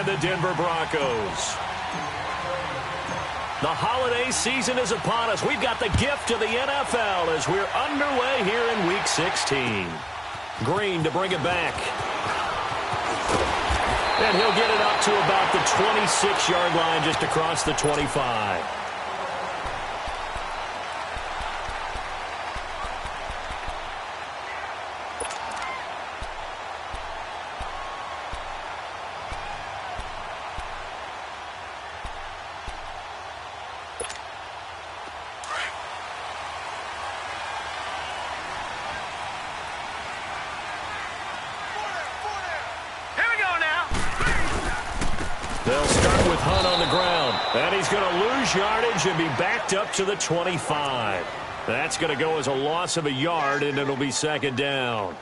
the Denver Broncos. The holiday season is upon us. We've got the gift of the NFL as we're underway here in Week 16. Green to bring it back. And he'll get it up to about the 26-yard line just across the 25. They'll start with Hunt on the ground. And he's going to lose yardage and be backed up to the 25. That's going to go as a loss of a yard, and it'll be second down.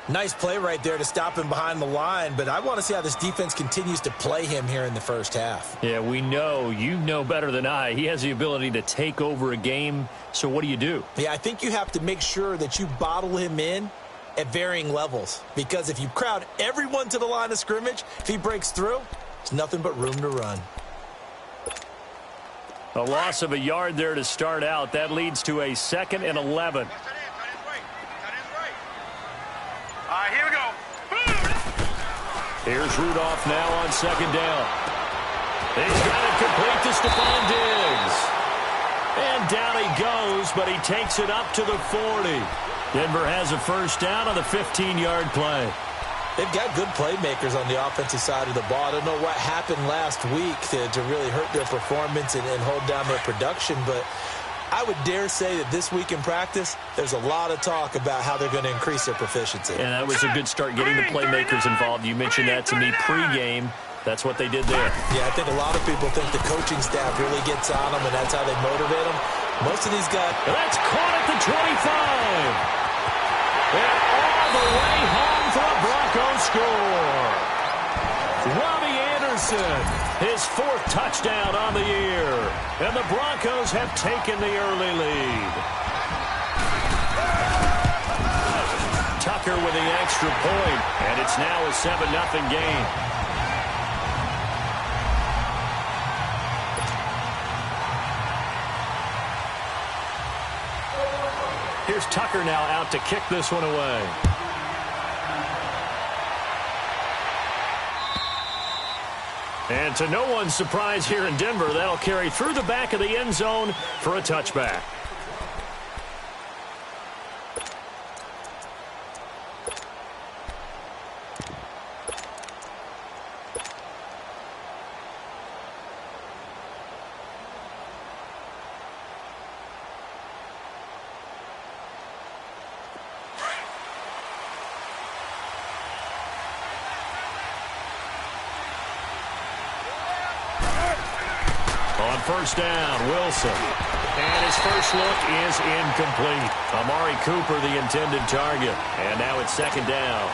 Nice play right there to stop him behind the line, but I want to see how this defense continues to play him here in the first half. Yeah, we know. You know better than I. He has the ability to take over a game, so what do? Yeah, I think you have to make sure that you bottle him in at varying levels, because if you crowd everyone to the line of scrimmage, if he breaks through, there's nothing but room to run. A loss of a yard there to start out. That leads to a 2nd and 11. Here we go. Here's Rudolph now on second down. He's got it complete to Stephon Diggs. And down he goes, but he takes it up to the 40. Denver has a first down on the 15-yard play. They've got good playmakers on the offensive side of the ball. I don't know what happened last week to really hurt their performance and hold down their production, but I would dare say that this week in practice, there's a lot of talk about how they're going to increase their proficiency. And that was a good start getting the playmakers involved. You mentioned that to me pregame. That's what they did there. Yeah, I think a lot of people think the coaching staff really gets on them, and that's how they motivate them. Most of these guys... That's caught at the 25. And all the way home for a Broncos score. Robbie Anderson, his 4th touchdown on the year. And the Broncos have taken the early lead. Tucker with the extra point, and it's now a 7-0 game. Here's Tucker now out to kick this one away. And to no one's surprise here in Denver, that'll carry through the back of the end zone for a touchback. First down, Wilson. And his first look is incomplete. Amari Cooper, the intended target. And now it's second down.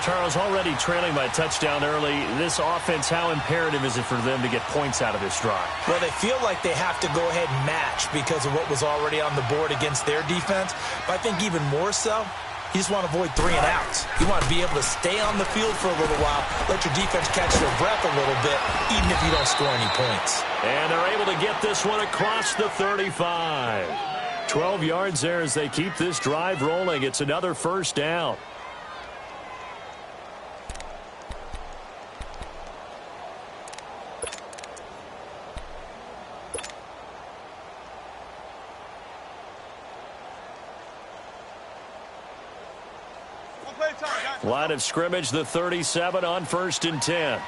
Charles, already trailing by a touchdown early. This offense, how imperative is it for them to get points out of this drive? Well, they feel like they have to go ahead and match because of what was already on the board against their defense. But I think even more so, you just want to avoid 3 and outs. You want to be able to stay on the field for a little while, let your defense catch their breath a little bit, even if you don't score any points. And they're able to get this one across the 35. 12 yards there as they keep this drive rolling. It's another first down. Line of scrimmage, the 37 on 1st and 10.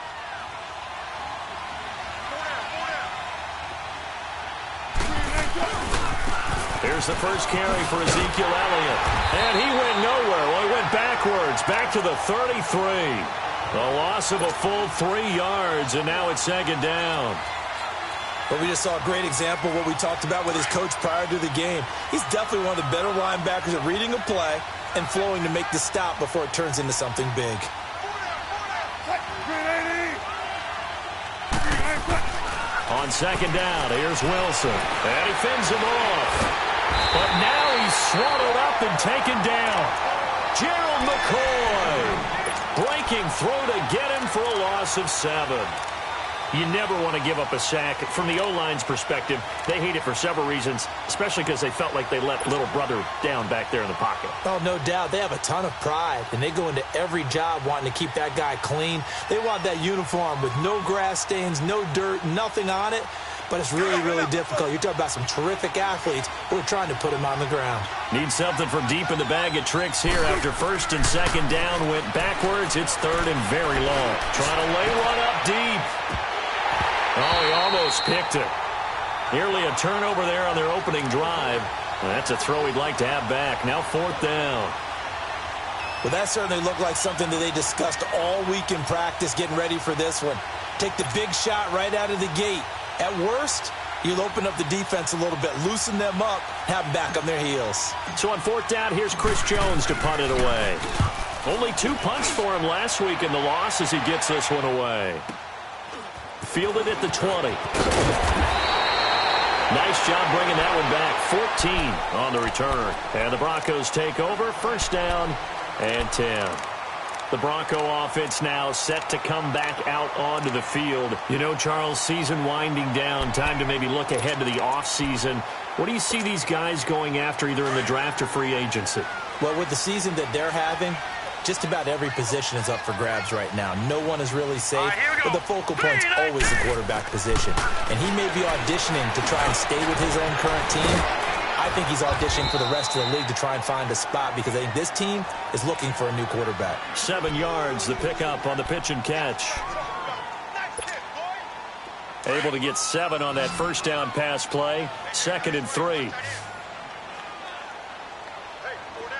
Here's the first carry for Ezekiel Elliott. And he went nowhere. Well, he went backwards, back to the 33. A loss of a full 3 yards, and now it's second down. But we just saw a great example of what we talked about with his coach prior to the game. He's definitely one of the better linebackers at reading a play and flowing to make the stop before it turns into something big. On second down, here's Wilson. And he fends him off. But now he's swallowed up and taken down. Gerald McCoy. Breaking throw to get him for a loss of 7. You never want to give up a sack. From the O-line's perspective, they hate it for several reasons, especially because they felt like they let little brother down back there in the pocket. Oh, no doubt. They have a ton of pride, and they go into every job wanting to keep that guy clean. They want that uniform with no grass stains, no dirt, nothing on it. But it's really, really difficult. You're talking about some terrific athletes who are trying to put him on the ground. Need something from deep in the bag of tricks here after first and second down. Went backwards. It's third and very long. Trying to lay one up deep. Oh, he almost picked it. Nearly a turnover there on their opening drive. That's a throw he'd like to have back. Now fourth down. Well, that certainly looked like something that they discussed all week in practice getting ready for this one. Take the big shot right out of the gate. At worst, you'll open up the defense a little bit, loosen them up, have them back on their heels. So on fourth down, here's Chris Jones to punt it away. Only 2 punts for him last week in the loss as he gets this one away. Fielded at the 20. Nice job bringing that one back. 14 on the return. And the Broncos take over. First down and 10. The Bronco offense now set to come back out onto the field. You know, Charles, season winding down. Time to maybe look ahead to the offseason. What do you see these guys going after either in the draft or free agency? Well, with the season that they're having, just about every position is up for grabs right now. No one is really safe, but the focal point's always the quarterback position. And he may be auditioning to try and stay with his own current team. I think he's auditioning for the rest of the league to try and find a spot because I think this team is looking for a new quarterback. 7 yards, the pickup on the pitch and catch. Able to get 7 on that first down pass play. 2nd and 3. Here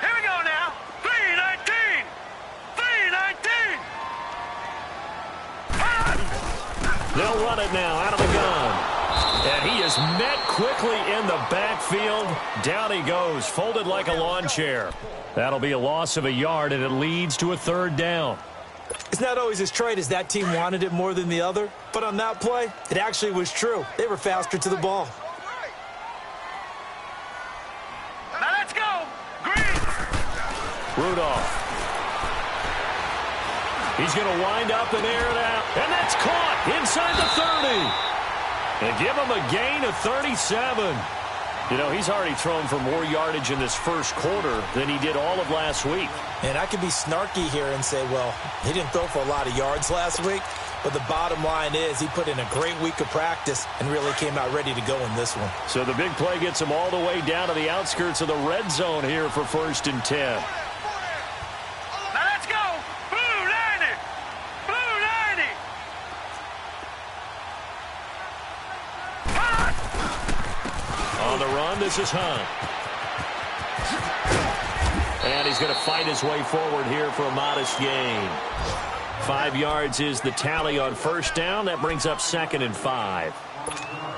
we go now. 3-19. 3-19. They'll run it now out of the gun. And he is met quickly in the backfield. Down he goes, folded like a lawn chair. That'll be a loss of a yard, and it leads to a third down. It's not always as straight as that team wanted it more than the other, but on that play, it actually was true. They were faster to the ball. Now let's go. Green. Rudolph. He's going to wind up and air it out. And that's caught inside the 30. And give him a gain of 37. You know, he's already thrown for more yardage in this first quarter than he did all of last week. And I could be snarky here and say, well, he didn't throw for a lot of yards last week. But the bottom line is he put in a great week of practice and really came out ready to go in this one. So the big play gets him all the way down to the outskirts of the red zone here for first and 10. Now let's go. Blue 90. Blue 90. On the run, this is Hunt. And he's going to fight his way forward here for a modest gain. 5 yards is the tally on first down. That brings up 2nd and 5.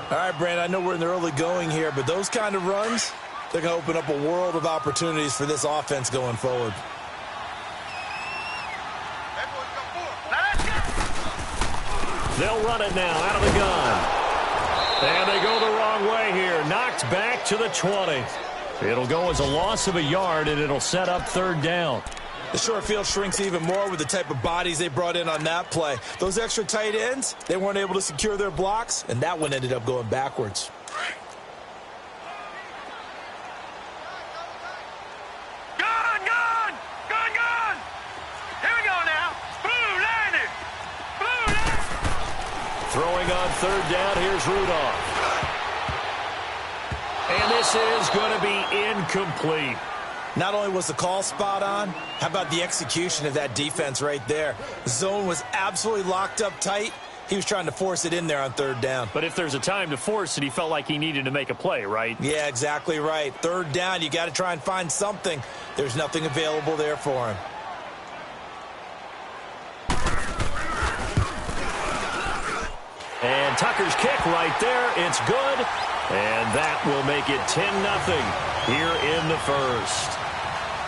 All right, Brandon, I know we're in the early going here, but those kind of runs, they're going to open up a world of opportunities for this offense going forward. They'll run it now out of the gun. And they go the wrong way here. Knocked back to the 20. It'll go as a loss of a yard, and it'll set up third down. The short field shrinks even more with the type of bodies they brought in on that play. Those extra tight ends, they weren't able to secure their blocks, and that one ended up going backwards. Gone, gone. Gone, gone. Here we go now. Blue 90. Blue 90. Throwing on third down, here's Rudolph. And this is going to be incomplete. Not only was the call spot on, how about the execution of that defense right there? The zone was absolutely locked up tight. He was trying to force it in there on third down. But if there's a time to force it, he felt like he needed to make a play, right? Yeah, exactly right. Third down, you got to try and find something. There's nothing available there for him. And Tucker's kick right there. It's good. And that will make it 10-0 here in the first.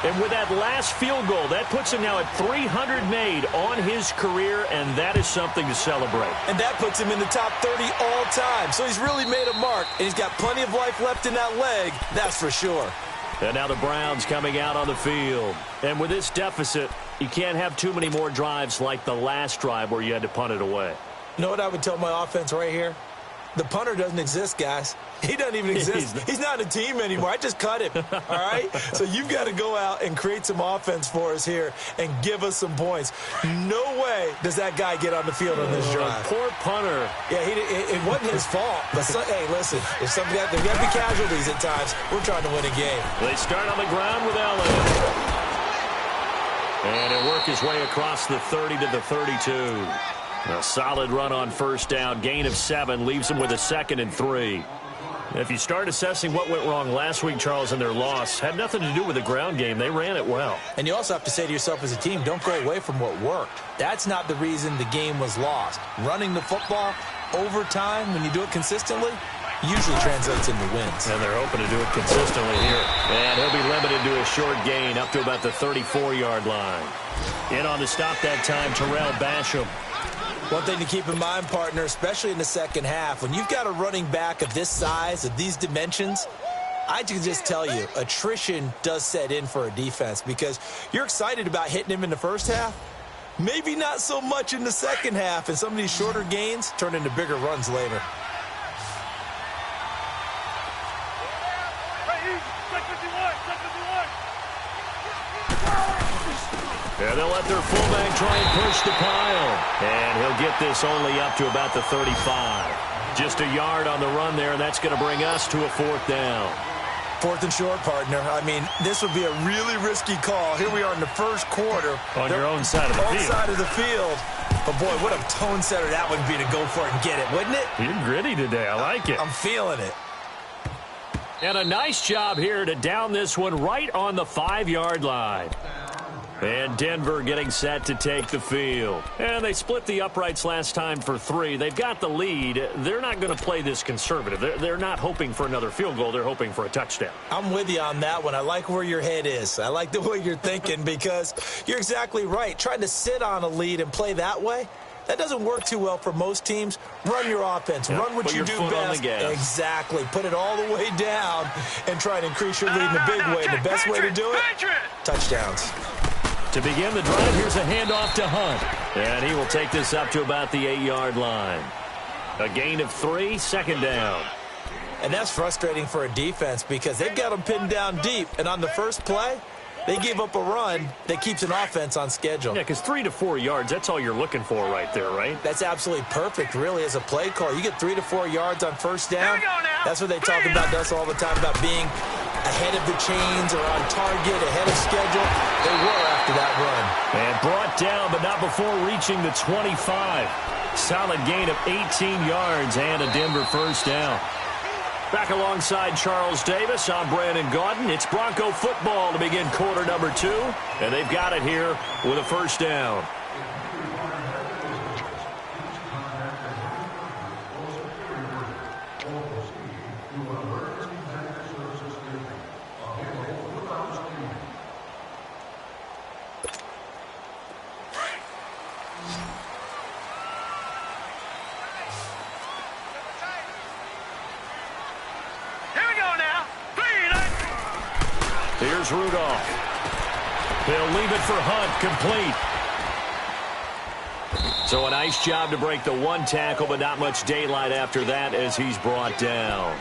And with that last field goal, that puts him now at 300 made on his career, and that is something to celebrate. And that puts him in the top 30 all time. So he's really made a mark, and he's got plenty of life left in that leg, that's for sure. And now the Browns coming out on the field. And with this deficit, You can't have too many more drives like the last drive where you had to punt it away. You know what I would tell my offense right here? The punter doesn't exist, guys. He doesn't even exist. He's not a team anymore. I just cut him, all right? So you've got to go out and create some offense for us here and give us some points. No way does that guy get on the field on this drive. Poor punter. Yeah, it wasn't his fault. But, hey, listen, there's got to be casualties at times. We're trying to win a game. They start on the ground with Allen. And he'll work his way across the 30 to the 32. A solid run on first down. Gain of 7 leaves them with a 2nd and 3. If you start assessing what went wrong last week, Charles, in their loss, had nothing to do with the ground game. They ran it well. And you also have to say to yourself as a team, don't go away from what worked. That's not the reason the game was lost. Running the football over time, when you do it consistently, usually translates into wins. And they're hoping to do it consistently here. And he'll be limited to a short gain up to about the 34-yard line. In on the stop that time, Terrell Basham. One thing to keep in mind, partner, especially in the second half, when you've got a running back of this size, of these dimensions, I can just tell you, attrition does set in for a defense because you're excited about hitting him in the first half. Maybe not so much in the second half, and some of these shorter gains turn into bigger runs later. Yeah, they'll let their fullback try and push the pile. And he'll get this only up to about the 35. Just a yard on the run there, and that's going to bring us to a 4th down. 4th and short, partner. I mean, this would be a really risky call. Here we are in the first quarter. On your own side of the field. Own side of the field. But, boy, what a tone setter that would be to go for it and get it, wouldn't it? You're gritty today. I like it. I'm feeling it. And a nice job here to down this one right on the 5-yard line. And Denver getting set to take the field. And they split the uprights last time for 3. They've got the lead. They're not going to play this conservative. They're not hoping for another field goal. They're hoping for a touchdown. I'm with you on that one. I like where your head is. I like the way you're thinking because you're exactly right. Trying to sit on a lead and play that way, that doesn't work too well for most teams. Run your offense. Run what you do best. Exactly. Put it all the way down and try to increase your lead in a big way. And the best way to do it, touchdowns. To begin the drive, here's a handoff to Hunt. And he will take this up to about the 8-yard line. A gain of 3, 2nd down. And that's frustrating for a defense because they've got them pinned down deep. And on the first play, they gave up a run that keeps an offense on schedule. Yeah, because 3 to 4 yards, that's all you're looking for right there, right? That's absolutely perfect, really, as a play call. You get 3 to 4 yards on first down. That's what they talk about us all the time, about being ahead of the chains or on target, ahead of schedule. They were after that run. And brought down, but not before reaching the 25. Solid gain of 18 yards and a Denver first down. Back alongside Charles Davis, I'm Brandon Gaudin. It's Bronco football to begin quarter number 2. And they've got it here with a first down. Here's Rudolph. He'll leave it for Hunt, complete. So a nice job to break the 1 tackle, but not much daylight after that as he's brought down.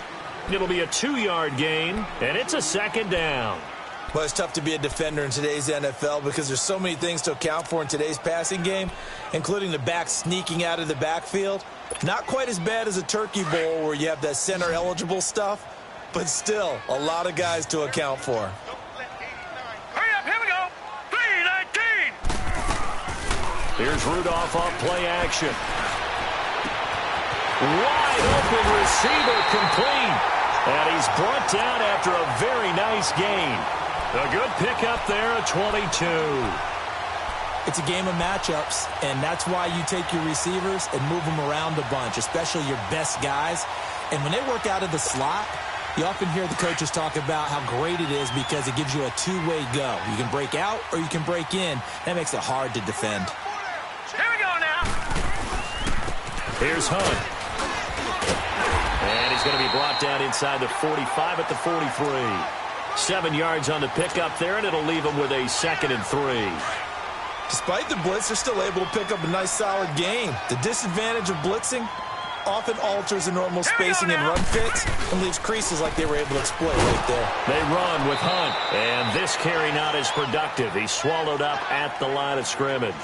It'll be a 2-yard gain, and it's a 2nd down. Well, it's tough to be a defender in today's NFL because there's so many things to account for in today's passing game, including the back sneaking out of the backfield. Not quite as bad as a turkey bowl where you have that center-eligible stuff, but still a lot of guys to account for. Hurry up, here we go. 3-19. Here's Rudolph off play action. Wide open receiver, complete. And he's brought down after a very nice gain. A good pickup there at 22. It's a game of matchups, and that's why you take your receivers and move them around a bunch, especially your best guys. And when they work out of the slot, you often hear the coaches talk about how great it is because it gives you a two-way go. You can break out or you can break in. That makes it hard to defend. Here we go now. Here's Hunt. And he's going to be brought down inside the 45 at the 43. 7 yards on the pickup there, and it'll leave him with a 2nd and 3. Despite the blitz, they're still able to pick up a nice, solid gain. The disadvantage of blitzing often alters the normal spacing and run fits and leaves creases like they were able to exploit right there. They run with Hunt, and this carry not as productive. He's swallowed up at the line of scrimmage.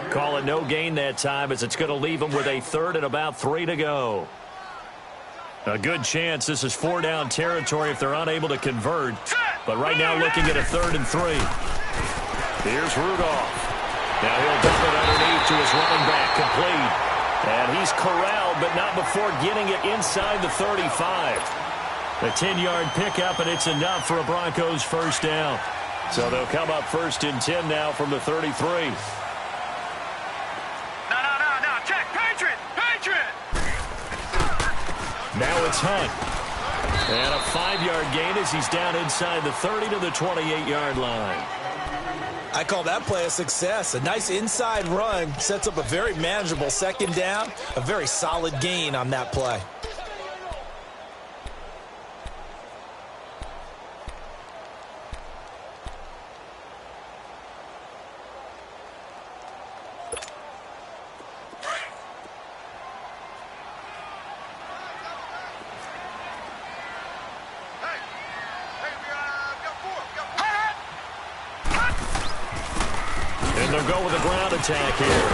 Call it no gain that time, as it's going to leave him with a third and about 3 to go. A good chance this is 4-down territory if they're unable to convert. But right now looking at a 3rd and 3. Here's Rudolph. Now he'll dump it underneath to his running back, complete. And he's corralled, but not before getting it inside the 35. A 10-yard pickup, and it's enough for a Broncos first down. So they'll come up 1st and 10 now from the 33. No, check, Patriot! Now it's Hunt. And a 5-yard gain as he's down inside the 30 to the 28-yard line. I call that play a success. A nice inside run sets up a very manageable 2nd down. A very solid gain on that play. And they'll go with a ground attack here.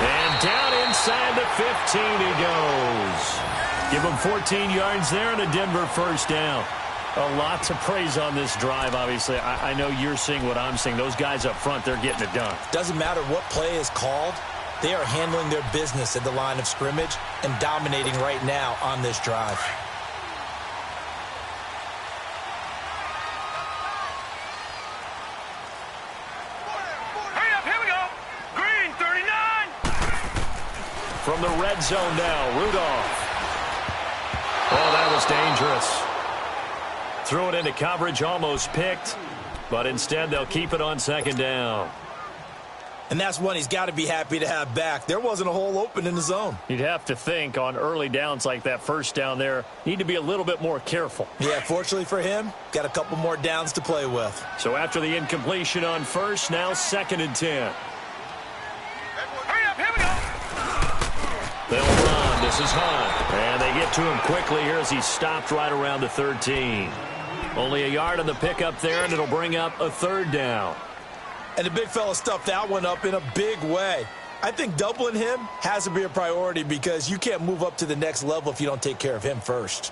And down inside the 15 he goes. Give him 14 yards there and a Denver first down. A lot to praise on this drive, obviously. I know you're seeing what I'm seeing. Those guys up front, they're getting it done. Doesn't matter what play is called. They are handling their business at the line of scrimmage and dominating right now on this drive. From the red zone now, Rudolph. Oh, that was dangerous. Threw it into coverage, almost picked, but instead they'll keep it on 2nd down. And that's one he's got to be happy to have back. There wasn't a hole open in the zone. You'd have to think on early downs like that, first down there, need to be a little bit more careful. Yeah, fortunately for him, got a couple more downs to play with. So after the incompletion on first, now 2nd and 10. They'll run. This is Hunt. And they get to him quickly here as he's stopped right around the 13. Only a yard on the pickup there, and it'll bring up a 3rd down. And the big fella stuffed that one up in a big way. I think doubling him has to be a priority because you can't move up to the next level if you don't take care of him first.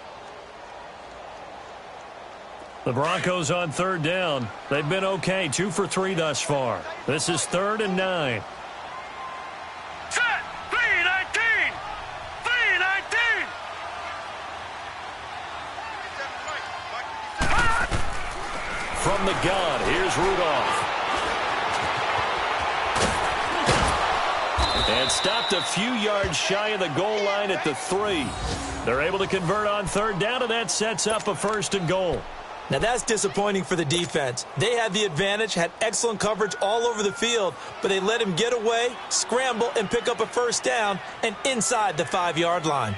The Broncos on 3rd down. They've been okay, 2 for 3 thus far. This is 3rd and 9. From the gun, here's Rudolph. And stopped a few yards shy of the goal line at the 3. They're able to convert on 3rd down, and that sets up a 1st and goal. Now that's disappointing for the defense. They had the advantage, had excellent coverage all over the field, but they let him get away, scramble, and pick up a 1st down, and inside the 5-yard line.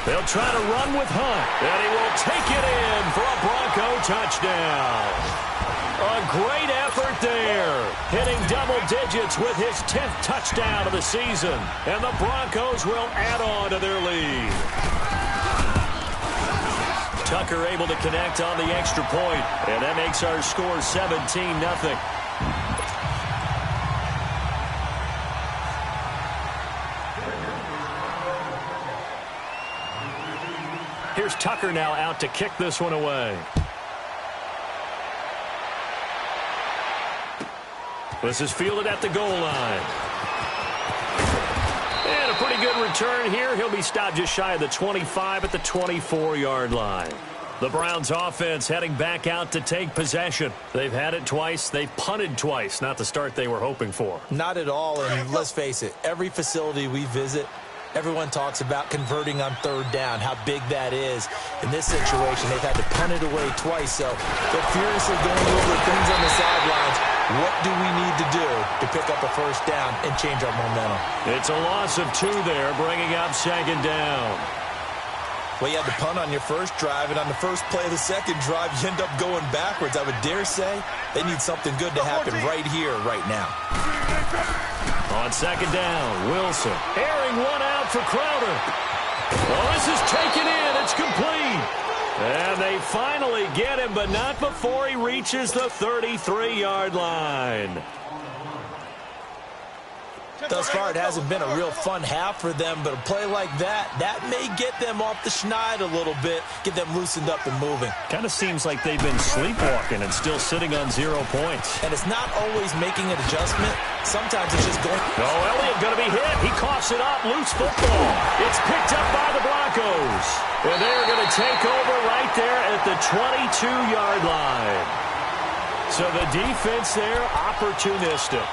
They'll try to run with Hunt, and he will take it in for a Bronco touchdown. A great effort there, hitting double digits with his 10th touchdown of the season, and the Broncos will add on to their lead. Tucker able to connect on the extra point, and that makes our score 17-0. Here's Tucker now out to kick this one away. This is fielded at the goal line. And a pretty good return here. He'll be stopped just shy of the 25 at the 24-yard line. The Browns offense heading back out to take possession. They've had it twice. They've punted twice. Not the start they were hoping for. Not at all, and let's face it, every facility we visit, everyone talks about converting on 3rd down, how big that is. In this situation, they've had to punt it away twice, so they're furiously going over things on the sidelines. What do we need to do to pick up a first down and change our momentum? It's a loss of 2 there, bringing up second down. Well, you had to punt on your first drive, and on the first play of the second drive, you end up going backwards. I would dare say they need something good to happen right here, right now. On second down, Wilson airing one out for Crowder. Oh, this is taken in. It's complete. And they finally get him, but not before he reaches the 33-yard line. Thus far, it hasn't been a real fun half for them, but a play like that may get them off the schneid a little bit, get them loosened up and moving. Kind of seems like they've been sleepwalking and still sitting on 0 points. And it's not always making an adjustment. Sometimes it's just going. No, Elliott going to be hit. He coughs it up. Loose football. It's picked up by the Broncos. And they're going to take over right there at the 22-yard line. So the defense there, opportunistic.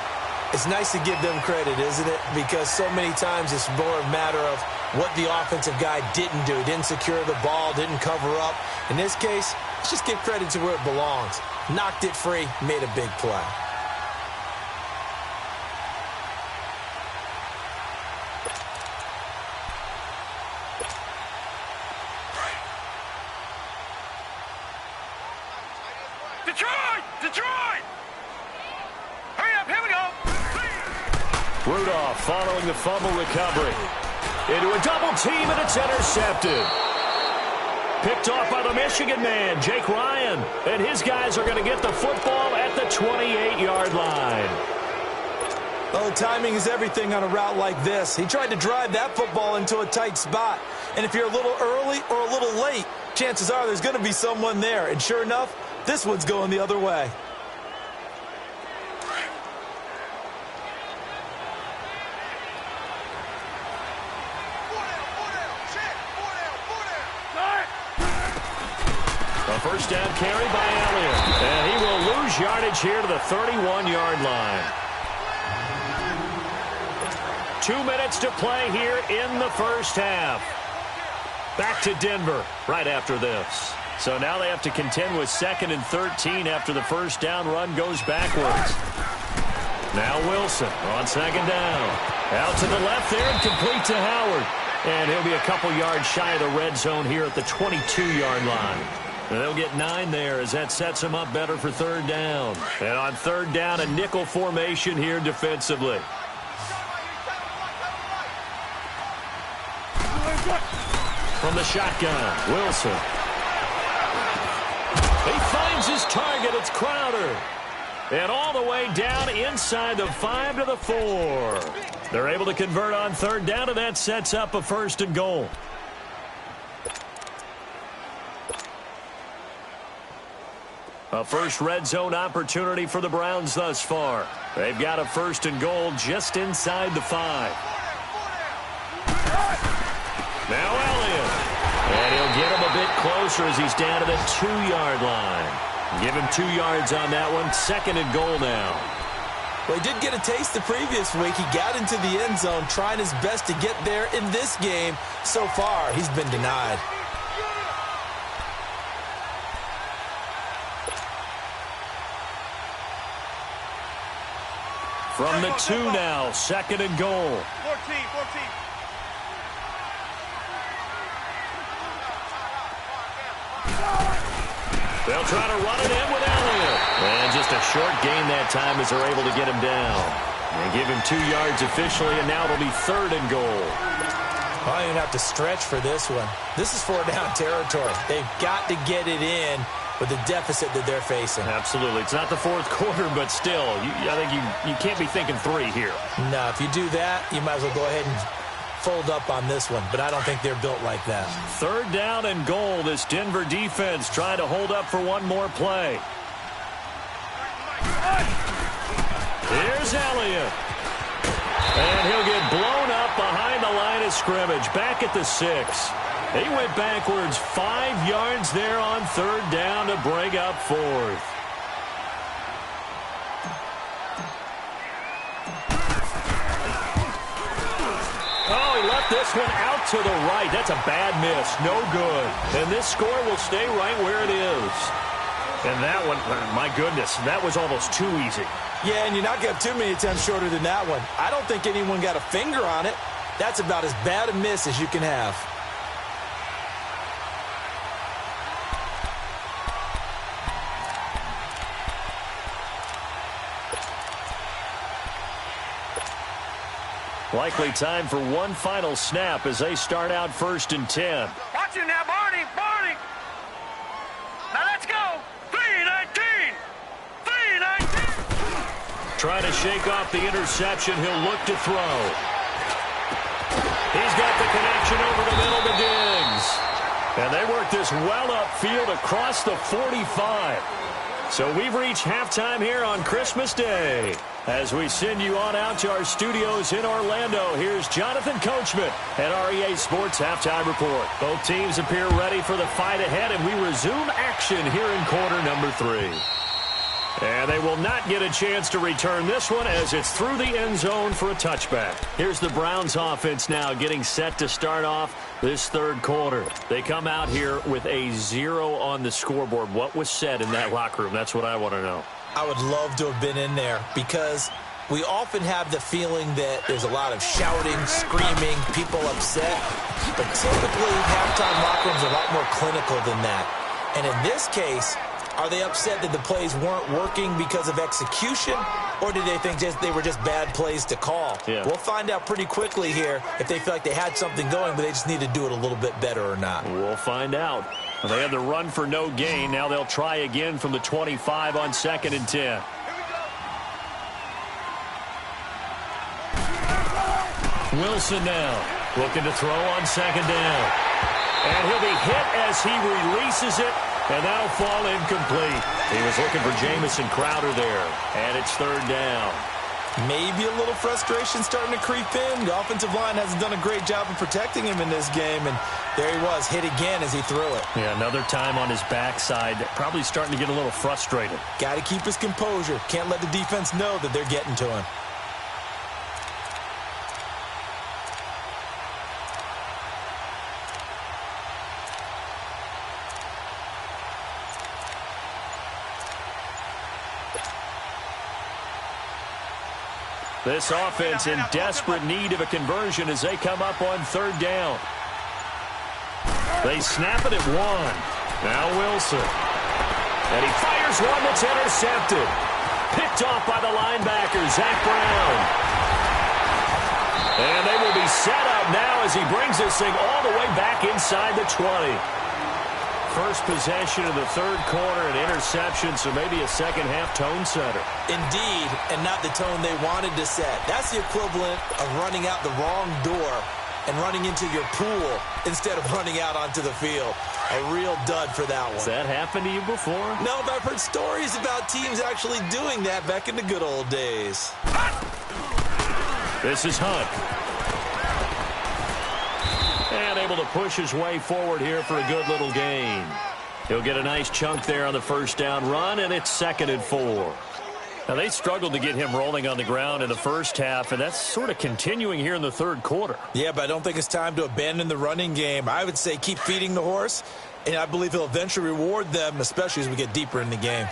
It's nice to give them credit, isn't it? Because so many times it's more a matter of what the offensive guy didn't do. Didn't secure the ball, didn't cover up. In this case, let's just give credit to where it belongs. Knocked it free, made a big play. Detroit! Detroit! Hurry up, here we go! Rudolph following the fumble recovery. Into a double team, and it's intercepted. Picked off by the Michigan man, Jake Ryan. And his guys are going to get the football at the 28-yard line. Oh, timing is everything on a route like this. He tried to drive that football into a tight spot. And if you're a little early or a little late, chances are there's going to be someone there. And sure enough, this one's going the other way. A first down carry by Elliott. And he will lose yardage here to the 31-yard line. 2 minutes to play here in the first half. Back to Denver right after this. So now they have to contend with 2nd and 13 after the first down run goes backwards. Now Wilson on second down. Out to the left there and complete to Howard. And he'll be a couple yards shy of the red zone here at the 22-yard line. And they'll get 9 there as that sets them up better for third down. And on third down, a nickel formation here defensively. From the shotgun, Wilson. He finds his target. It's Crowder. And all the way down inside the 5 to the 4. They're able to convert on third down, and that sets up a 1st and goal. A first red zone opportunity for the Browns thus far. They've got a 1st and goal just inside the 5. Now Elliott. And he'll get him a bit closer as he's down to the 2-yard line. Give him 2 yards on that one. 2nd and goal now. Well, he did get a taste the previous week. He got into the end zone, trying his best to get there in this game. So far, he's been denied. From the 2 now, 2nd and goal. 14. They'll try to run it in with Elliott. And just a short gain that time as they're able to get him down. And give him 2 yards officially, and now it'll be 3rd and goal. I don't even have to stretch for this one. This is 4-down territory. They've got to get it in with the deficit that they're facing. Absolutely. It's not the 4th quarter, but still, I think you can't be thinking 3 here. No, if you do that, you might as well go ahead and fold up on this one, but I don't think they're built like that. 3rd down and goal. This Denver defense trying to hold up for one more play. Here's Elliott. And he'll get blown up behind the line of scrimmage. Back at the 6. He went backwards 5 yards there on 3rd down to bring up 4th. Oh, he left this one out to the right. That's a bad miss. No good. And this score will stay right where it is. And that one, my goodness, that was almost too easy. Yeah, and you're not going to have too many attempts shorter than that one. I don't think anyone got a finger on it. That's about as bad a miss as you can have. Likely time for one final snap as they start out 1st and 10. Watch it now, Barney. Barney. Now let's go. 3-19. 3-19. Trying to shake off the interception. He'll look to throw. He's got the connection over the middle to Diggs. And they work this well upfield across the 45. So we've reached halftime here on Christmas Day. As we send you on out to our studios in Orlando, here's Jonathan Coachman at REA Sports Halftime Report. Both teams appear ready for the fight ahead, and we resume action here in quarter number 3. And they will not get a chance to return this one as it's through the end zone for a touchback. Here's the Browns offense now getting set to start off this third quarter. They come out here with a 0 on the scoreboard. What was said in that locker room? That's what I want to know. I would love to have been in there because we often have the feeling that there's a lot of shouting, screaming, people upset. But typically, halftime locker rooms are a lot more clinical than that. And in this case, are they upset that the plays weren't working because of execution, or did they think they were just bad plays to call? Yeah. We'll find out pretty quickly here if they feel like they had something going, but they just need to do it a little bit better or not. We'll find out. They had the run for no gain. Now they'll try again from the 25 on 2nd and 10. Wilson now looking to throw on 2nd down. And he'll be hit as he releases it, and that'll fall incomplete. He was looking for Jamison Crowder there, and it's 3rd down. Maybe a little frustration starting to creep in. The offensive line hasn't done a great job of protecting him in this game, and there he was, hit again as he threw it. Yeah, another time on his backside, probably starting to get a little frustrated. Got to keep his composure. Can't let the defense know that they're getting to him. This offense in desperate need of a conversion as they come up on 3rd down. They snap it at 1. Now Wilson. And he fires one that's intercepted. Picked off by the linebacker, Zach Brown. And they will be set up now as he brings this thing all the way back inside the 20. First possession of the third quarter, an interception, so maybe a second-half tone setter. Indeed, and not the tone they wanted to set. That's the equivalent of running out the wrong door and running into your pool instead of running out onto the field. A real dud for that one. Has that happened to you before? No, but I've heard stories about teams actually doing that back in the good old days. This is Hunt. And able to push his way forward here for a good little gain. He'll get a nice chunk there on the first down run, and it's 2nd and 4. Now, they struggled to get him rolling on the ground in the first half, and that's sort of continuing here in the third quarter. Yeah, but I don't think it's time to abandon the running game. I would say keep feeding the horse, and I believe he'll eventually reward them, especially as we get deeper in the game.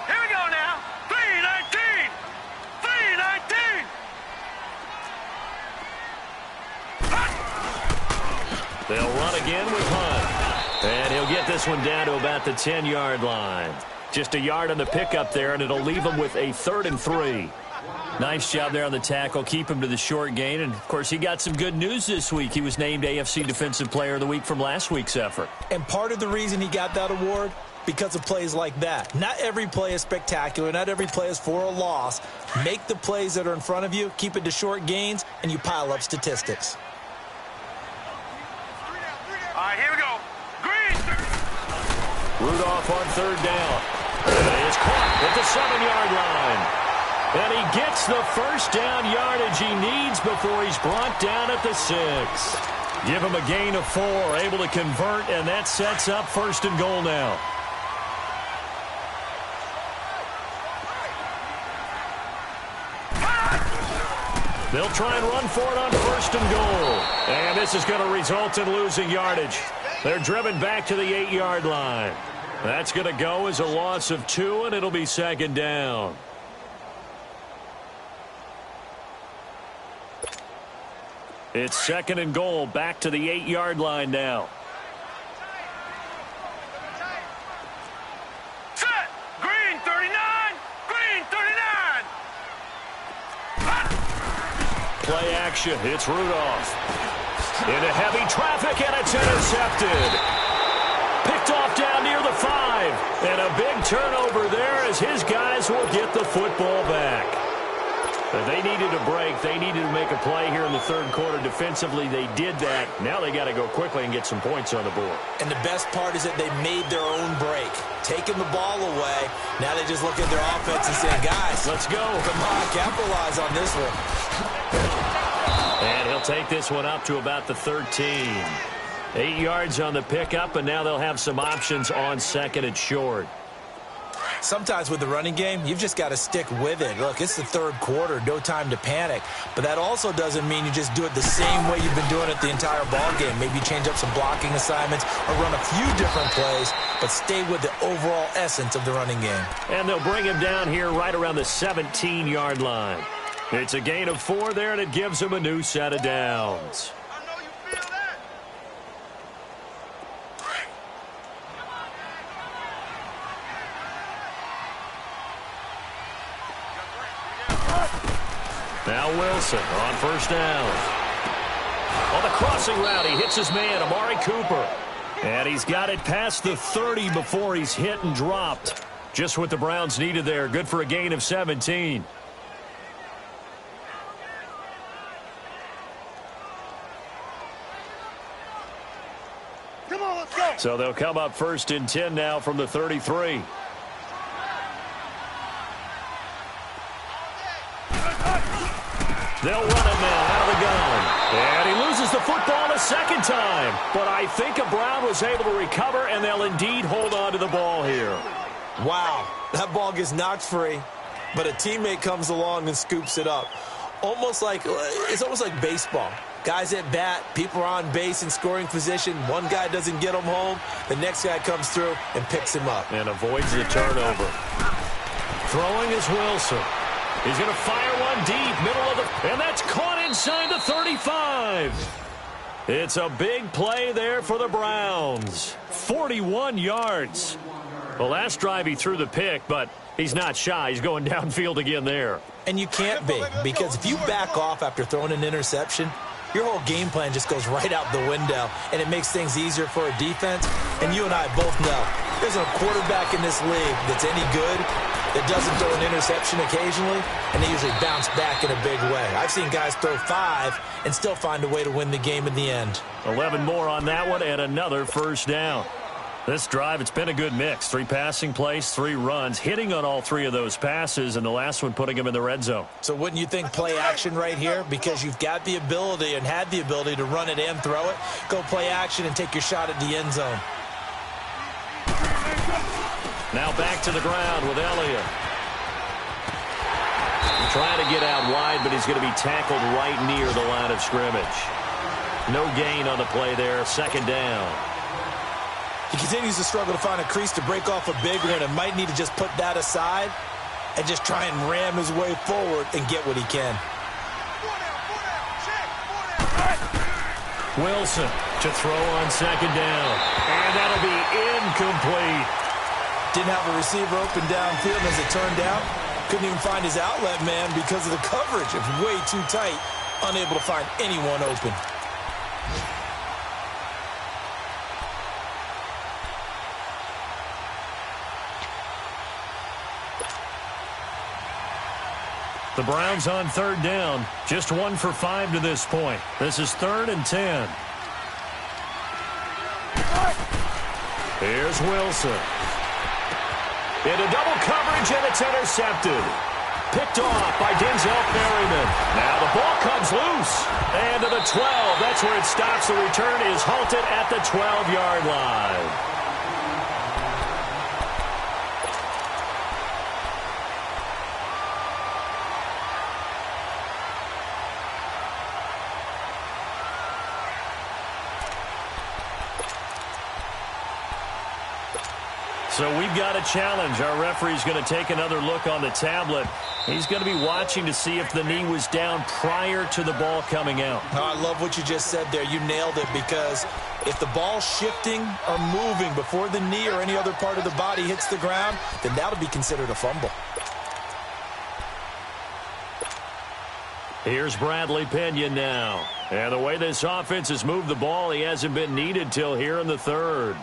Here we go now. 3-19. 3-19. They'll run again with Hunt. And he'll get this one down to about the 10-yard line. Just a yard on the pickup there, and it'll leave him with a 3rd and 3. Nice job there on the tackle. Keep him to the short gain. And, of course, he got some good news this week. He was named AFC Defensive Player of the Week from last week's effort. And part of the reason he got that award, because of plays like that. Not every play is spectacular. Not every play is for a loss. Make the plays that are in front of you, keep it to short gains, and you pile up statistics. All right, here we go. Green. Rudolph on 3rd down. And he is caught at the 7-yard line. And he gets the first down yardage he needs before he's brought down at the 6. Give him a gain of 4, able to convert, and that sets up 1st and goal now. They'll try and run for it on 1st and goal. And this is going to result in losing yardage. They're driven back to the 8-yard line. That's going to go as a loss of 2, and it'll be second down. It's second and goal, back to the 8-yard line now. Set! Green 39! Green 39! Play action. It's Rudolph. Into heavy traffic, and it's intercepted. Picked off down near the 5. And a big turnover there as his guys will get the football back. But they needed a break. They needed to make a play here in the third quarter. Defensively, they did that. Now they got to go quickly and get some points on the board. And the best part is that they made their own break. Taking the ball away. Now they just look at their offense and say, guys, let's go. Come on, capitalize on this one. And he'll take this one up to about the 13. 8 yards on the pickup, and now they'll have some options on second and short. Sometimes with the running game, you've just got to stick with it. Look, it's the third quarter, no time to panic. But that also doesn't mean you just do it the same way you've been doing it the entire ball game. Maybe change up some blocking assignments or run a few different plays, but stay with the overall essence of the running game. And they'll bring him down here right around the 17-yard line. It's a gain of 4 there, and it gives him a new set of downs. I know you feel that. Now Wilson on first down. On the crossing route, he hits his man, Amari Cooper. And he's got it past the 30 before he's hit and dropped. Just what the Browns needed there. Good for a gain of 17. Come on, let's go. So they'll come up first and 10 now from the 33. They'll run it now out of the gun. And he loses the football a second time. But I think a Brown was able to recover, and they'll indeed hold on to the ball here. Wow, that ball gets knocked free, but a teammate comes along and scoops it up. It's almost like baseball. Guys at bat, people are on base in scoring position. One guy doesn't get him home. The next guy comes through and picks him up. And avoids the turnover. Throwing is Wilson. He's going to fire one deep, middle of the... And that's caught inside the 35. It's a big play there for the Browns. 41 yards. The last drive he threw the pick, but he's not shy. He's going downfield again there. And you can't be, because if you back off after throwing an interception, your whole game plan just goes right out the window, and it makes things easier for a defense. And you and I both know there's a quarterback in this league that's any good that doesn't throw an interception occasionally, and they usually bounce back in a big way. I've seen guys throw 5 and still find a way to win the game in the end. 11 more on that one, and another first down. This drive, it's been a good mix. 3 passing plays, 3 runs, hitting on all 3 of those passes, and the last one putting him in the red zone. So wouldn't you think play action right here? Because you've got the ability and had the ability to run it and throw it. Go play action and take your shot at the end zone. Now back to the ground with Elliott. Trying to get out wide, but he's going to be tackled right near the line of scrimmage. No gain on the play there, second down. He continues to struggle to find a crease to break off a big one and might need to just put that aside and just try and ram his way forward and get what he can. Wilson to throw on second down. And that'll be incomplete. Didn't have a receiver open downfield, as it turned out. Couldn't even find his outlet man because of the coverage. It was way too tight. Unable to find anyone open. The Browns on third down. Just 1 for 5 to this point. This is 3rd and 10. Here's Wilson. Into double coverage, and it's intercepted. Picked off by Denzel Perryman. Now the ball comes loose. And to the 12. That's where it stops. The return is halted at the 12-yard line. So we've got a challenge. Our referee's going to take another look on the tablet. He's going to be watching to see if the knee was down prior to the ball coming out. Oh, I love what you just said there. You nailed it, because if the ball's shifting or moving before the knee or any other part of the body hits the ground, then that'll be considered a fumble. Here's Bradley Pinion now. And the way this offense has moved the ball, he hasn't been needed till here in the third.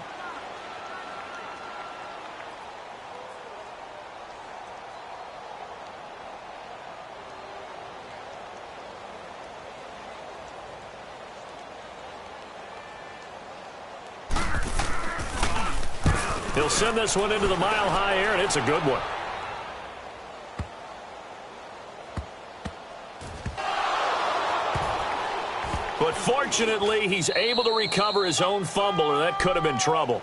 He'll send this one into the mile-high air, and it's a good one. But fortunately, he's able to recover his own fumble, or that could have been trouble.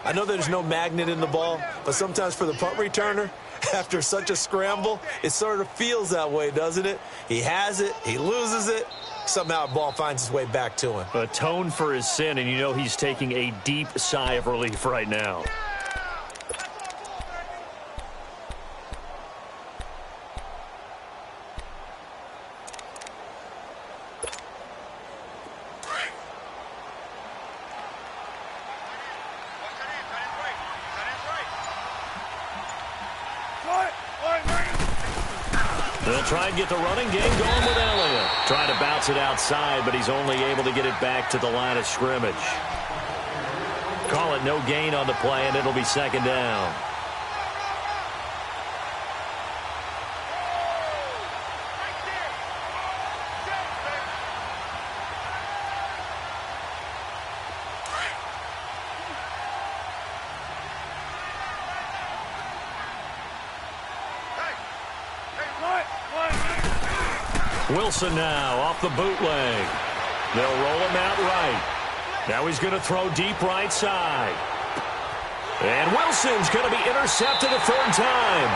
I know there's no magnet in the ball, but sometimes for the punt returner, after such a scramble, it sort of feels that way, doesn't it? He has it, he loses it, somehow the ball finds its way back to him. Atone for his sin, and you know he's taking a deep sigh of relief right now. They'll try and get the running game going with Elliott. Trying to bounce it outside, but he's only able to get it back to the line of scrimmage. Call it no gain on the play, and it'll be second down. Wilson now off the bootleg. They'll roll him out right. Now he's going to throw deep right side. And Wilson's going to be intercepted a third time.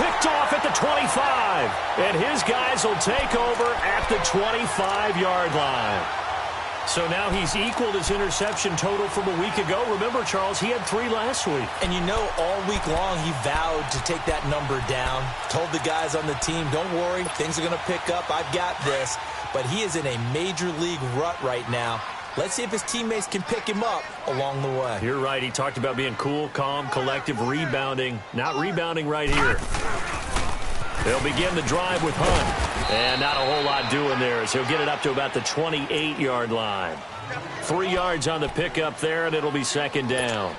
Picked off at the 25. And his guys will take over at the 25-yard line. So now he's equaled his interception total from a week ago. Remember, Charles, he had 3 last week. And you know, all week long he vowed to take that number down. Told the guys on the team, don't worry, things are going to pick up. I've got this. But he is in a major league rut right now. Let's see if his teammates can pick him up along the way. You're right. He talked about being cool, calm, collective, rebounding. Not rebounding right here. They'll begin the drive with Hunt. And not a whole lot doing there as he'll get it up to about the 28-yard line. 3 yards on the pickup there, and it'll be second down.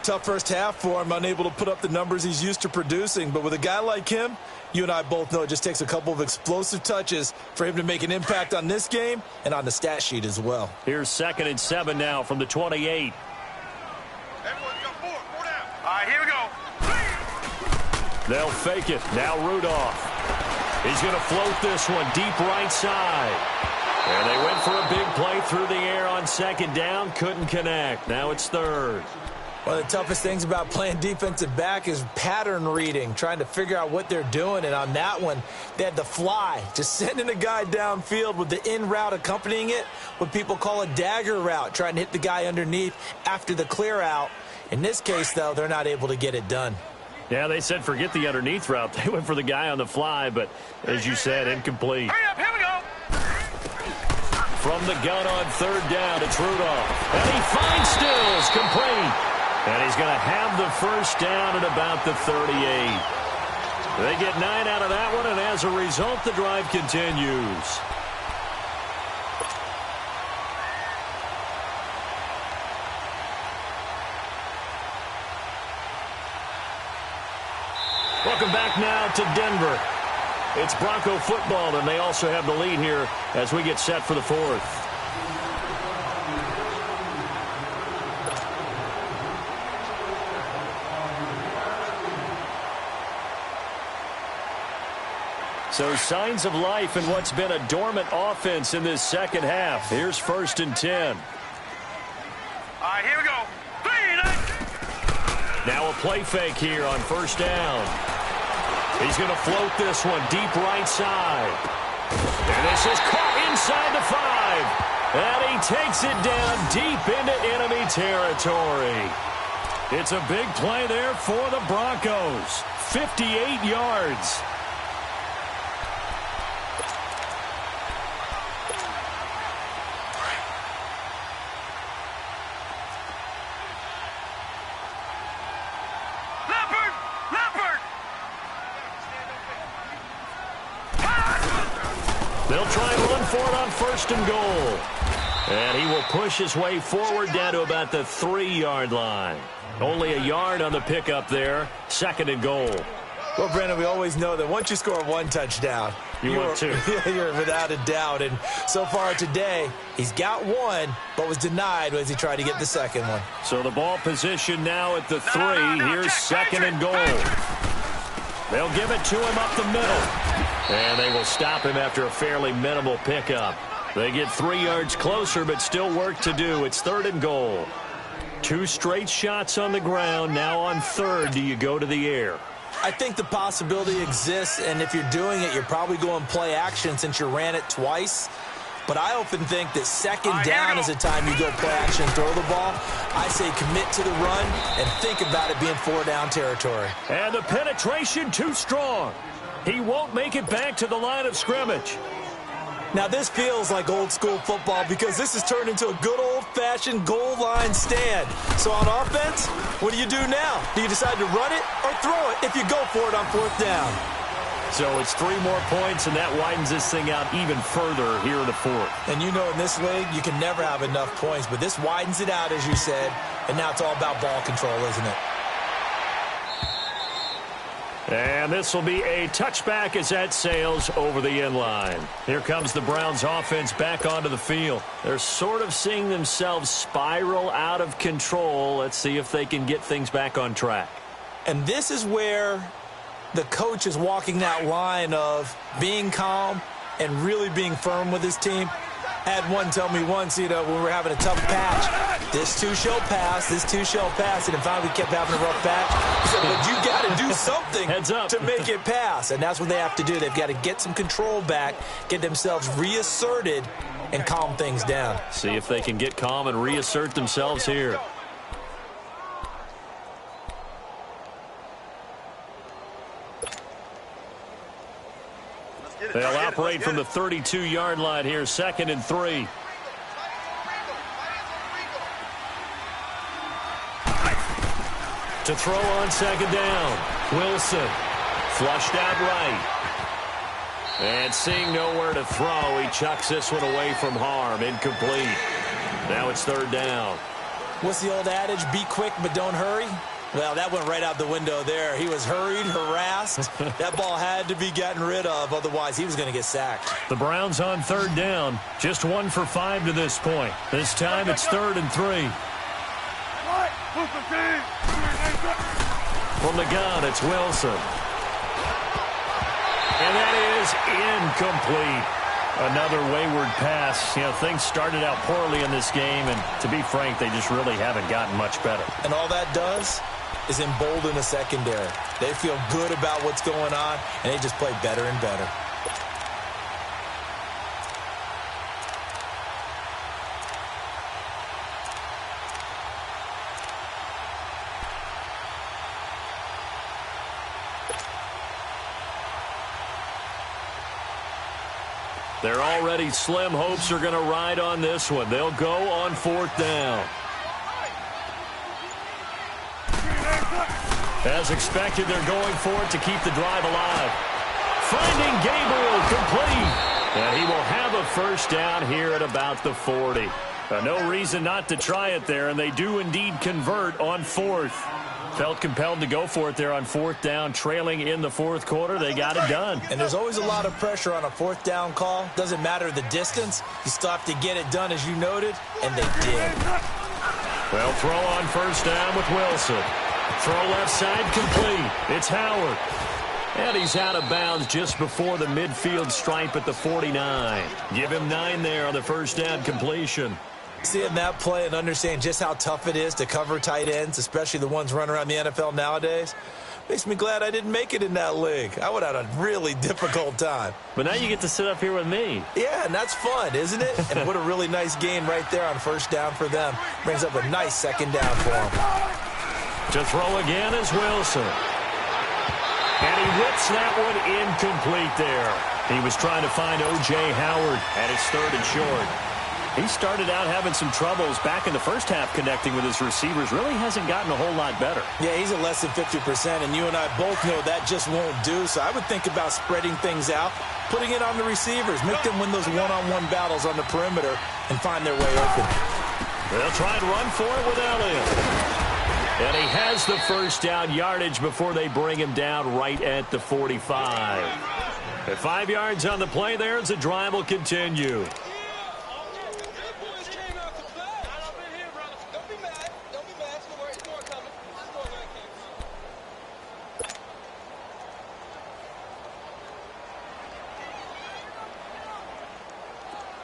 Tough first half for him, unable to put up the numbers he's used to producing. But with a guy like him, you and I both know it just takes a couple of explosive touches for him to make an impact on this game and on the stat sheet as well. Here's 2nd and 7 now from the 28. Everyone's got 4 down. All right, here we go. They'll fake it. Now Rudolph. He's going to float this one deep right side. And they went for a big play through the air on second down. Couldn't connect. Now it's third. One of the toughest things about playing defensive back is pattern reading, trying to figure out what they're doing. And on that one, they had the fly, just sending a guy downfield with the in route accompanying it, what people call a dagger route, trying to hit the guy underneath after the clear out. In this case, though, they're not able to get it done. Yeah, they said forget the underneath route. They went for the guy on the fly, but as you said, incomplete. Hurry up, here we go. From the gun on third down, it's Rudolph. And he finds Stills, complete. And he's going to have the first down at about the 38. They get 9 out of that one, and as a result, the drive continues. Welcome back now to Denver. It's Bronco football, and they also have the lead here as we get set for the 4th. So signs of life in what's been a dormant offense in this second half. Here's 1st and 10. All right, here we go. 3, 9. Now a play fake here on first down. He's going to float this one deep right side. And this is caught inside the 5. And he takes it down deep into enemy territory. It's a big play there for the Broncos. 58 yards. They'll try and run for it on 1st and goal. And he will push his way forward down to about the 3-yard line. Only a yard on the pickup there. 2nd and goal. Well, Brandon, we always know that once you score one touchdown, you're without a doubt. And so far today, he's got one, but was denied as he tried to get the second one. So the ball position now at the 3. Here's 2nd and goal. They'll give it to him up the middle. And they will stop him after a fairly minimal pickup. They get 3 yards closer, but still work to do. It's 3rd and goal. 2 straight shots on the ground. Now on 3rd, do you go to the air? I think the possibility exists, and if you're doing it, you're probably going play action since you ran it twice. But I often think that 2nd down is the time you go play action and throw the ball. I say commit to the run and think about it being 4-down territory. And the penetration too strong. He won't make it back to the line of scrimmage. Now, this feels like old-school football because this has turned into a good old-fashioned goal line stand. So on offense, what do you do now? Do you decide to run it or throw it if you go for it on 4th down? So it's 3 more points, and that widens this thing out even further here in the 4th. And you know in this league, you can never have enough points, but this widens it out, as you said, and now it's all about ball control, isn't it? And this will be a touchback as that sails over the end line. Here comes the Browns offense back onto the field. They're sort of seeing themselves spiral out of control. Let's see if they can get things back on track. And this is where the coach is walking that line of being calm and really being firm with his team. I had one tell me once, when we were having a tough patch, this too shall pass, this too shall pass, and finally we kept having a rough patch. He said, but you got to do something to make it pass, and that's what they have to do. They've got to get some control back, get themselves reasserted, and calm things down. See if they can get calm and reassert themselves here. They'll operate from the 32-yard line here, 2nd and 3. To throw on 2nd down. Wilson flushed out right. And seeing nowhere to throw, he chucks this one away from harm. Incomplete. Now it's 3rd down. What's the old adage? Be quick, but don't hurry. Well, that went right out the window there. He was hurried, harassed. That ball had to be gotten rid of, otherwise he was going to get sacked. The Browns on 3rd down. Just 1 for 5 to this point. This time it's 3rd and 3. From the gun, it's Wilson. And that is incomplete. Another wayward pass. Things started out poorly in this game, and to be frank, they just really haven't gotten much better. And all that does is embolden the secondary. They feel good about what's going on, and they just play better and better. Their already slim hopes are going to ride on this one. They'll go on 4th down. As expected, they're going for it to keep the drive alive. Finding Gabriel complete. And he will have a 1st down here at about the 40. No reason not to try it there, and they do indeed convert on 4th. Felt compelled to go for it there on 4th down, trailing in the 4th quarter. They got it done. And there's always a lot of pressure on a 4th down call. Doesn't matter the distance. You still have to get it done, as you noted, and they did. Well, throw on 1st down with Wilson. Throw left side complete. It's Howard. And he's out of bounds just before the midfield stripe at the 49. Give him 9 there on the 1st down completion. Seeing that play and understanding just how tough it is to cover tight ends, especially the ones running around the NFL nowadays, makes me glad I didn't make it in that league. I would have had a really difficult time. But now you get to sit up here with me. Yeah, and that's fun, isn't it? And what a really nice game right there on 1st down for them. Brings up a nice 2nd down for them. To throw again is Wilson. And he whips that one incomplete there. He was trying to find O.J. Howard, and it's 3rd and short. He started out having some troubles back in the first half connecting with his receivers. Really hasn't gotten a whole lot better. Yeah, he's at less than 50%, and you and I both know that just won't do. So I would think about spreading things out, putting it on the receivers, make them win those one-on-one battles on the perimeter, and find their way open. They'll try and run for it with Elliott. And he has the first down yardage before they bring him down right at the 45. At 5 yards on the play there as the drive will continue.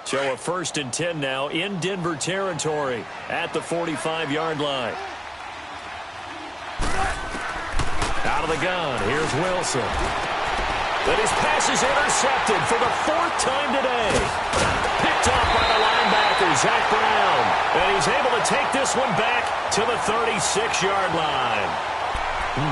So a 1st and 10 now in Denver territory at the 45-yard line. Out of the gun, here's Wilson. But his pass is intercepted for the 4th time today. Picked off by the linebacker, Zach Brown. And he's able to take this one back to the 36-yard line.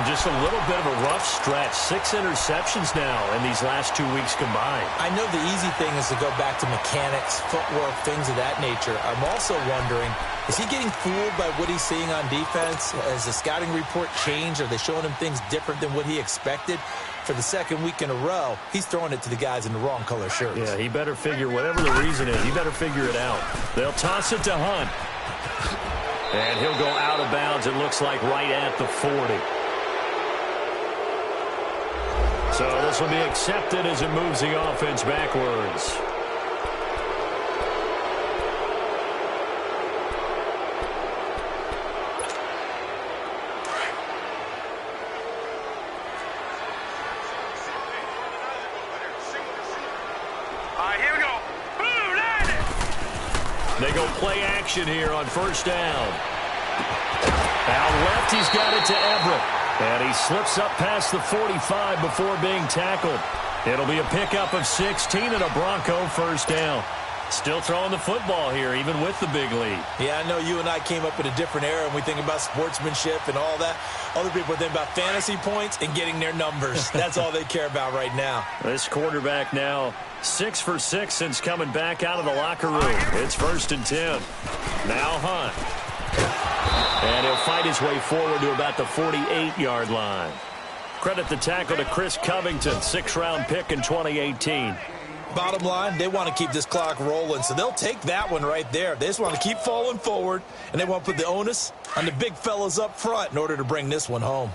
Just a little bit of a rough stretch. 6 interceptions now in these last 2 weeks combined. I know the easy thing is to go back to mechanics, footwork, things of that nature. I'm also wondering, is he getting fooled by what he's seeing on defense? Has the scouting report changed? Are they showing him things different than what he expected? For the 2nd week in a row, he's throwing it to the guys in the wrong color shirts. Yeah, he better figure, whatever the reason is, he better figure it out. They'll toss it to Hunt. And he'll go out of bounds, it looks like, right at the 40. So this will be accepted as it moves the offense backwards. All right, here we go. Boom, landed. They go play action here on 1st down. Out left, he's got it to Everett. And he slips up past the 45 before being tackled. It'll be a pickup of 16 and a Bronco 1st down. Still throwing the football here, even with the big lead. Yeah, I know you and I came up in a different era, and we think about sportsmanship and all that. Other people think about fantasy points and getting their numbers. That's all they care about right now. This quarterback now 6 for 6 since coming back out of the locker room. It's 1st and 10. Now Hunt. And he'll fight his way forward to about the 48-yard line. Credit the tackle to Chris Covington, 6th-round pick in 2018. Bottom line, they want to keep this clock rolling, so they'll take that one right there. They just want to keep falling forward, and they want to put the onus on the big fellas up front in order to bring this one home.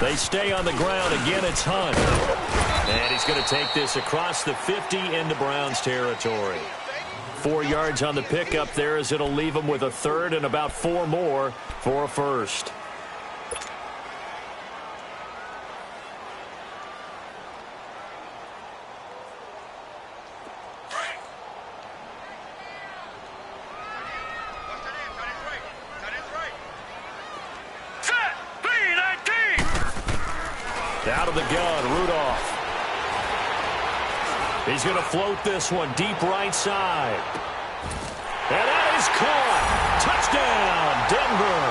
They stay on the ground. Again, it's Hunt. And he's going to take this across the 50 into Browns territory. 4 yards on the pickup there as it'll leave him with a 3rd and about 4 more for a 1st. Out of the gun, Rudolph. He's going to float this one deep right side. And that is caught. Touchdown, Denver.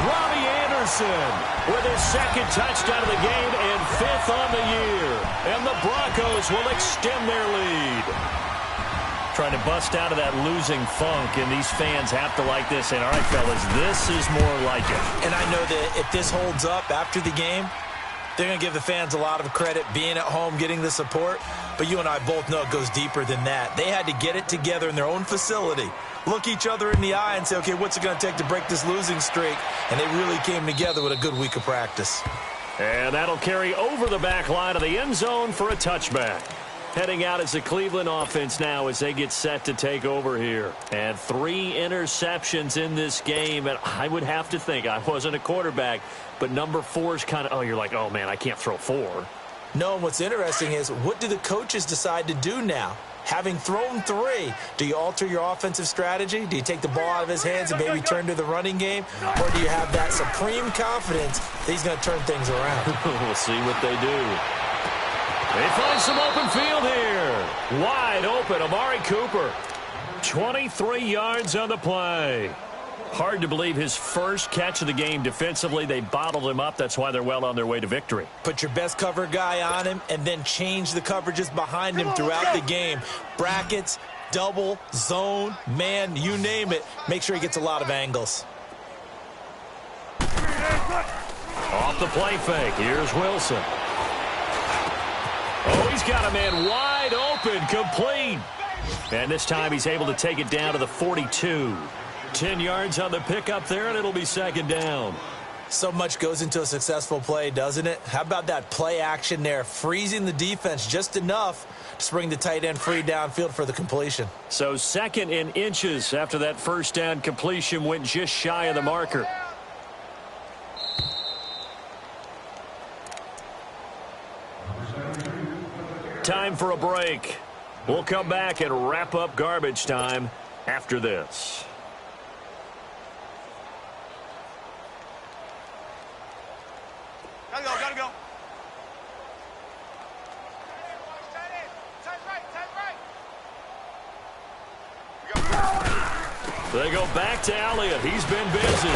Robbie Anderson with his 2nd touchdown of the game and 5th on the year. And the Broncos will extend their lead. Trying to bust out of that losing funk, and these fans have to like this. And all right, fellas, this is more like it. And I know that if this holds up after the game, they're going to give the fans a lot of credit, being at home, getting the support. But you and I both know it goes deeper than that. They had to get it together in their own facility, look each other in the eye and say, okay, what's it going to take to break this losing streak? And they really came together with a good week of practice. And that'll carry over the back line of the end zone for a touchback. Heading out as the Cleveland offense now as they get set to take over here. And 3 interceptions in this game. And I would have to think, I wasn't a quarterback, but number 4 is kind of, oh, you're like, oh, man, I can't throw 4. No, and what's interesting is, what do the coaches decide to do now? Having thrown 3, do you alter your offensive strategy? Do you take the ball out of his hands and maybe turn to the running game? Or do you have that supreme confidence that he's going to turn things around? We'll see what they do. They find some open field here. Wide open, Amari Cooper. 23 yards on the play. Hard to believe his first catch of the game defensively. They bottled him up. That's why they're well on their way to victory. Put your best cover guy on him and then change the coverages behind him throughout the game. Brackets, double, zone, man, you name it. Make sure he gets a lot of angles. Off the play fake. Here's Wilson. Oh, he's got a man wide open, complete. And this time he's able to take it down to the 42. 10 yards on the pickup there, and it'll be second down. So much goes into a successful play, doesn't it? How about that play action there, freezing the defense just enough to bring the tight end free downfield for the completion. So second in inches after that first down completion went just shy of the marker. Time for a break. We'll come back and wrap up garbage time after this. Gotta go. They go back to Elliott. He's been busy.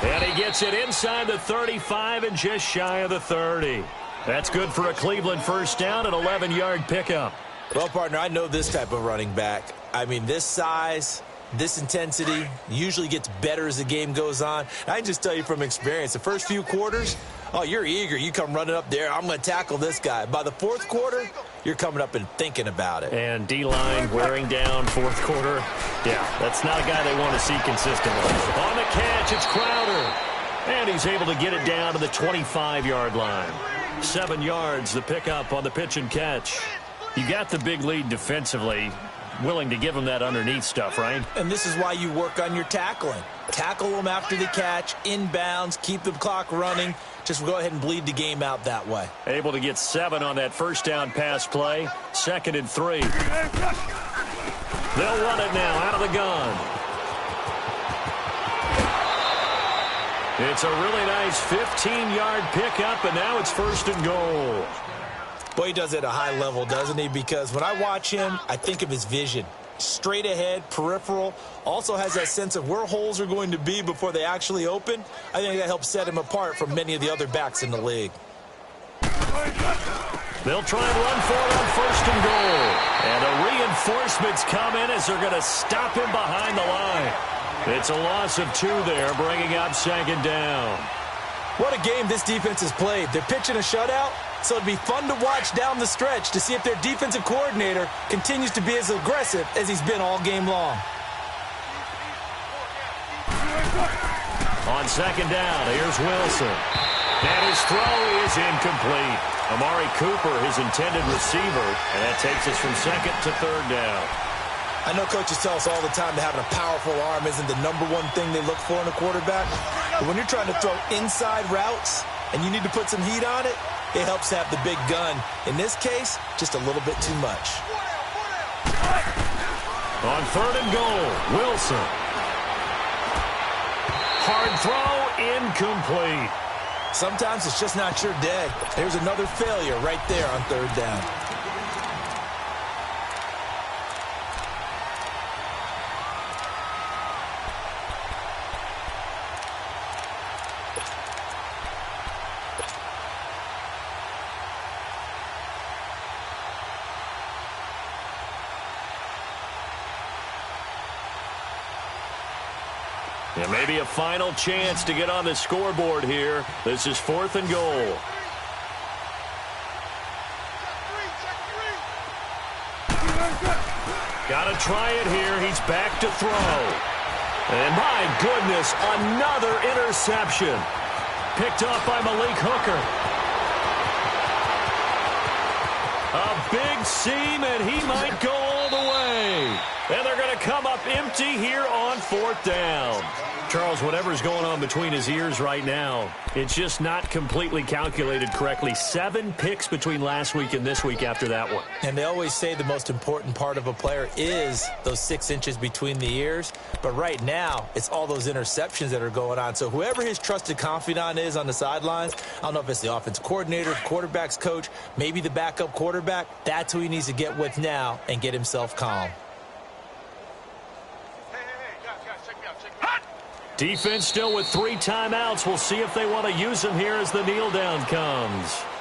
And he gets it inside the 35 and just shy of the 30. That's good for a Cleveland first down, an 11-yard pickup. Well, partner, I know this type of running back. I mean, this size, this intensity usually gets better as the game goes on. I can just tell you from experience, the first few quarters, oh, you're eager. You come running up there, I'm going to tackle this guy. By the fourth quarter, you're coming up and thinking about it. And D-line wearing down fourth quarter. Yeah, that's not a guy they want to see consistently. On the catch, it's Crowder. And he's able to get it down to the 25-yard line. 7 yards, the pickup on the pitch and catch. You got the big lead defensively. Willing to give him that underneath stuff, right? And this is why you work on your tackling. Tackle them after the catch, inbounds, keep the clock running. Just go ahead and bleed the game out that way. Able to get 7 on that first down pass play. 2nd and 3. They'll run it now out of the gun. It's a really nice 15-yard pickup, and now it's 1st and goal. Boy, he does it at a high level, doesn't he? Because when I watch him, I think of his vision. Straight ahead, peripheral, also has that sense of where holes are going to be before they actually open. I think that helps set him apart from many of the other backs in the league. They'll try and run for it on 1st and goal. And the reinforcements come in as they're going to stop him behind the line. It's a loss of 2 there, bringing up 2nd down. What a game this defense has played. They're pitching a shutout, so it'd be fun to watch down the stretch to see if their defensive coordinator continues to be as aggressive as he's been all game long. On 2nd down, here's Wilson. And his throw is incomplete. Amari Cooper, his intended receiver, and that takes us from 2nd to 3rd down. I know coaches tell us all the time that having a powerful arm isn't the #1 thing they look for in a quarterback. But when you're trying to throw inside routes and you need to put some heat on it, it helps to have the big gun. In this case, just a little bit too much. On 3rd and goal, Wilson. Hard throw, incomplete. Sometimes it's just not your day. There's another failure right there on 3rd down. And maybe a final chance to get on the scoreboard here. This is 4th and goal. Got to try it here. He's back to throw. And my goodness, another interception. Picked off by Malik Hooker. A big seam, and he might go all the way. And they're going to come up empty here on 4th down. Charles, whatever's going on between his ears right now, it's just not completely calculated correctly. 7 picks between last week and this week after that one. And they always say the most important part of a player is those 6 inches between the ears. But right now, it's all those interceptions that are going on. So whoever his trusted confidant is on the sidelines, I don't know if it's the offense coordinator, quarterback's coach, maybe the backup quarterback, that's who he needs to get with now and get himself calm. Defense still with 3 timeouts. We'll see if they want to use them here as the kneel down comes.